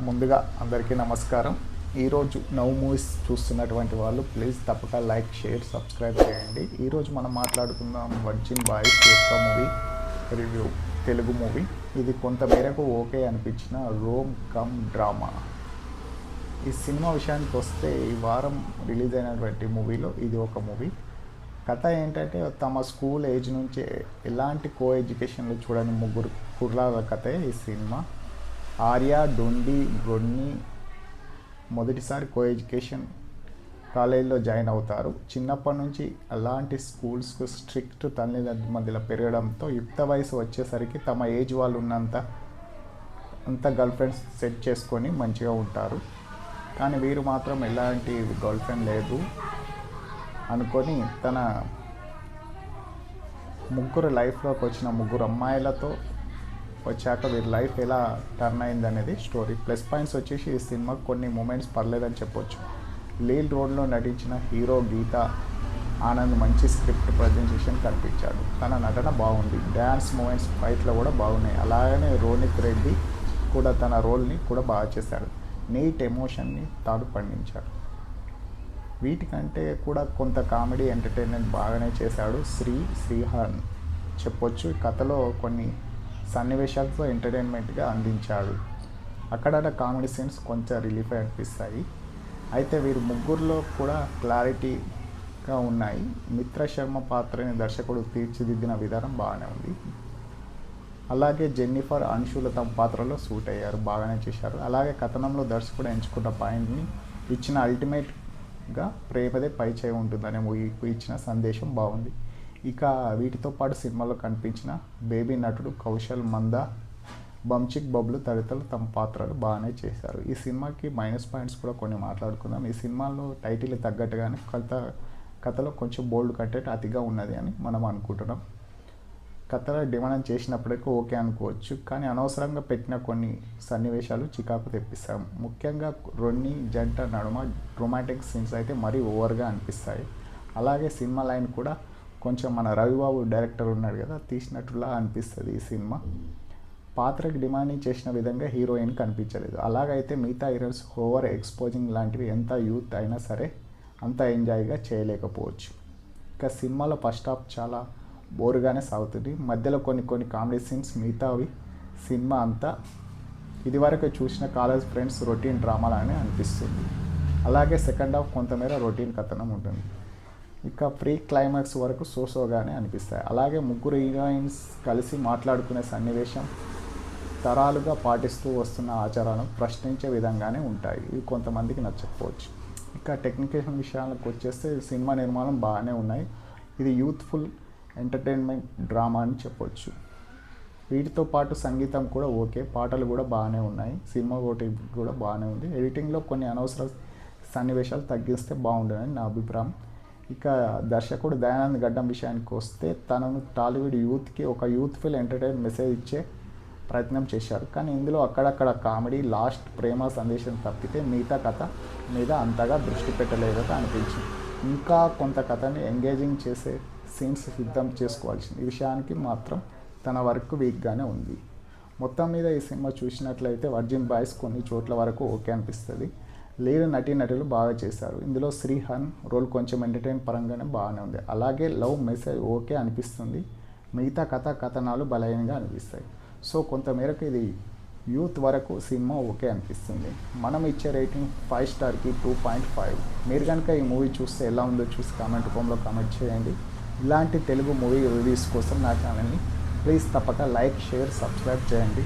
ముందుగా అందరికీ నమస్కారం. ఈరోజు నవ్ మూవీస్ చూస్తున్నటువంటి వాళ్ళు ప్లీజ్ తప్పక లైక్, షేర్, సబ్స్క్రైబ్ చేయండి. ఈరోజు మనం మాట్లాడుకుందాం వర్జిన్ బాయ్స్ యొక్క మూవీ రివ్యూ. తెలుగు మూవీ. ఇది కొంతమేరకు ఓకే అనిపించిన రోమ్ కమ్ డ్రామా. ఈ సినిమా విషయానికి వస్తే ఈ వారం రిలీజ్ అయినటువంటి మూవీలో ఇది ఒక మూవీ. కథ ఏంటంటే తమ స్కూల్ ఏజ్ నుంచి ఎలాంటి కో ఎడ్యుకేషన్లో చూడని ముగ్గురు కుర్రాల కథే ఈ సినిమా. ఆర్య, డొండి, రొన్ని మొదటిసారి కో ఎడ్యుకేషన్ కాలేజీలో జాయిన్ అవుతారు. చిన్నప్పటి నుంచి అలాంటి స్కూల్స్కు స్ట్రిక్ట్ తల్లిదండ్రుల మధ్యలో పెరగడంతో యుక్త వయసు వచ్చేసరికి తమ ఏజ్ వాళ్ళు అంత గర్ల్ ఫ్రెండ్స్ సెట్ చేసుకొని మంచిగా ఉంటారు. కానీ వీరు మాత్రం ఎలాంటి గర్ల్ ఫ్రెండ్ లేదు అనుకొని తన ముగ్గురు లైఫ్లోకి వచ్చిన ముగ్గురు అమ్మాయిలతో వచ్చాక వీరి లైఫ్ ఎలా టర్న్ అయింది అనేది స్టోరీ. ప్లస్ పాయింట్స్ వచ్చేసి ఈ సినిమాకి కొన్ని మూమెంట్స్ పర్లేదని చెప్పొచ్చు. లీడ్ రోడ్లో నటించిన హీరో గీతా ఆనంద్ మంచి స్క్రిప్ట్ ప్రజెంటేషన్ కనిపించాడు. తన నటన బాగుంది. డ్యాన్స్ మూమెంట్స్, ఫైట్లో కూడా బాగున్నాయి. అలాగనే రోనిత్ రెడ్డి కూడా తన రోల్ని కూడా బాగా చేశాడు. నీట్ ఎమోషన్ని తాడు పండించాడు. వీటికంటే కూడా కొంత కామెడీ ఎంటర్టైన్మెంట్ బాగానే చేశాడు శ్రీహర్న్ చెప్పొచ్చు. కథలో కొన్ని సన్నివేశాలతో ఎంటర్టైన్మెంట్గా అందించాడు. అక్కడ కామెడీ సీన్స్ కొంచెం రిలీఫ్ అనిపిస్తాయి. అయితే వీరు ముగ్గురులో కూడా క్లారిటీగా ఉన్నాయి. మిత్ర శర్మ పాత్రని దర్శకుడు తీర్చిదిద్దిన విధానం బాగానే ఉంది. అలాగే జెన్నిఫర్, అంశుల తమ పాత్రలో సూట్ అయ్యారు, బాగానే చేశారు. అలాగే కథనంలో దర్శకుడు ఎంచుకున్న పాయింట్ని ఇచ్చిన అల్టిమేట్గా ప్రేమదే పై చేయి ఉంటుందనే మూవీకి ఇచ్చిన సందేశం బాగుంది. ఇక వీటితో పాటు సినిమాలో కనిపించిన బేబీ నటుడు కౌశల్ మందా, బంచిక్ బబ్లు తదితరులు తమ పాత్రలు బాగానే చేశారు. ఈ సినిమాకి మైనస్ పాయింట్స్ కూడా కొన్ని మాట్లాడుకుందాం. ఈ సినిమాలో టైటిల్ తగ్గట్టుగానే కథలో కొంచెం బోల్డ్ కంటెంట్ అతిగా ఉన్నది అని మనం అనుకుంటున్నాం. కథలో డిమాండ్ చేసినప్పటికీ ఓకే అనుకోవచ్చు, కానీ అనవసరంగా పెట్టిన కొన్ని సన్నివేశాలు చికాకు తెప్పిస్తాం. ముఖ్యంగా రొన్ని జంట నడుమ రొమాంటిక్ సీన్స్ అయితే మరీ ఓవర్గా అనిపిస్తాయి. అలాగే సినిమా లైన్ కూడా కొంచెం మన రవిబాబు డైరెక్టర్ ఉన్నాడు కదా, తీసినట్టులా అనిపిస్తుంది. ఈ సినిమా పాత్రకి డిమాండింగ్ చేసిన విధంగా హీరోయిన్ కనిపించలేదు. అలాగైతే మిగతా హీరోయిన్స్ ఓవర్ ఎక్స్పోజింగ్ లాంటివి ఎంత యూత్ అయినా సరే అంత ఎంజాయ్గా చేయలేకపోవచ్చు. ఇక సినిమాలో ఫస్ట్ హాఫ్ చాలా బోరుగానే సాగుతుంది. మధ్యలో కొన్ని కామెడీ సీన్స్, మిగతావి సినిమా అంతా ఇదివరకు చూసిన కాలేజ్ ఫ్రెండ్స్ రొటీన్ డ్రామాలానే అనిపిస్తుంది. అలాగే సెకండ్ హాఫ్ కొంతమేర రొటీన్ కథనం ఉంటుంది. ఇక ప్రీ క్లైమాక్స్ వరకు సోసోగానే అనిపిస్తాయి. అలాగే ముగ్గురు హీరోయిన్స్ కలిసి మాట్లాడుకునే సన్నివేశం తరాలుగా పాటిస్తూ వస్తున్న ఆచారాలను ప్రశ్నించే విధంగానే ఉంటాయి. ఇవి కొంతమందికి నచ్చకపోవచ్చు. ఇక టెక్నికల్ విషయాలకు వచ్చేస్తే సినిమా నిర్మాణం బాగానే ఉన్నాయి. ఇది యూత్ఫుల్ ఎంటర్టైన్మెంట్ డ్రామా అని చెప్పొచ్చు. వీటితో పాటు సంగీతం కూడా ఓకే, పాటలు కూడా బాగానే ఉన్నాయి. సినిమా ఒకటి కూడా బాగానే ఉంది. ఎడిటింగ్లో కొన్ని అనవసర సన్నివేశాలు తగ్గిస్తే బాగుంటుందని నా అభిప్రాయం. ఇక దర్శకుడు దయానంద్ గడ్డం విషయానికి వస్తే తనను టాలీవుడ్ యూత్కి ఒక యూత్ఫుల్ ఎంటర్టైన్ మెసేజ్ ఇచ్చే ప్రయత్నం చేశారు. కానీ ఇందులో అక్కడక్కడ కామెడీ, లాస్ట్ ప్రేమ సందేశం తప్పితే మిగతా కథ మీద అంతగా దృష్టి పెట్టలేదని అనిపించింది. ఇంకా కొంత కథని ఎంగేజింగ్ చేసే సీన్స్ సిద్ధం చేసుకోవాల్సింది. ఈ విషయానికి మాత్రం తన వర్క్ వీక్గానే ఉంది. మొత్తం మీద ఈ సినిమా చూసినట్లయితే వర్జిన్ బాయ్స్ కొన్ని చోట్ల వరకు ఓకే అనిపిస్తుంది. లీడ్ నటీనటులు బాగా చేశారు. ఇందులో శ్రీహర్న్ రోల్ కొంచెం ఎంటర్టైన్ పరంగానే బాగానే ఉంది. అలాగే లవ్ మెసేజ్ ఓకే అనిపిస్తుంది. మిగతా కథనాలు బలహీనంగా అనిపిస్తాయి. సో కొంతమేరకు ఇది యూత్ వరకు సినిమా ఓకే అనిపిస్తుంది. మనం ఇచ్చే రేటింగ్ 5 స్టార్కి 2.5. మీరు కనుక ఈ మూవీ చూస్తే ఎలా ఉందో చూసి కామెంట్ రూపంలో కామెంట్ చేయండి. ఇలాంటి తెలుగు మూవీ రివ్యూస్ కోసం నా ఛానల్ని ప్లీజ్ తప్పక లైక్, షేర్, సబ్స్క్రైబ్ చేయండి.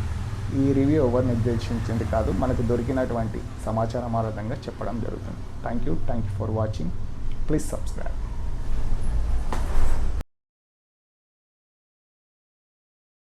ఈ రివ్యూ ఎవరు నిర్దేశించింది కాదు, మనకు దొరికినటువంటి సమాచారం ఆధారంగా చెప్పడం జరుగుతుంది. Thank you for watching. Please subscribe.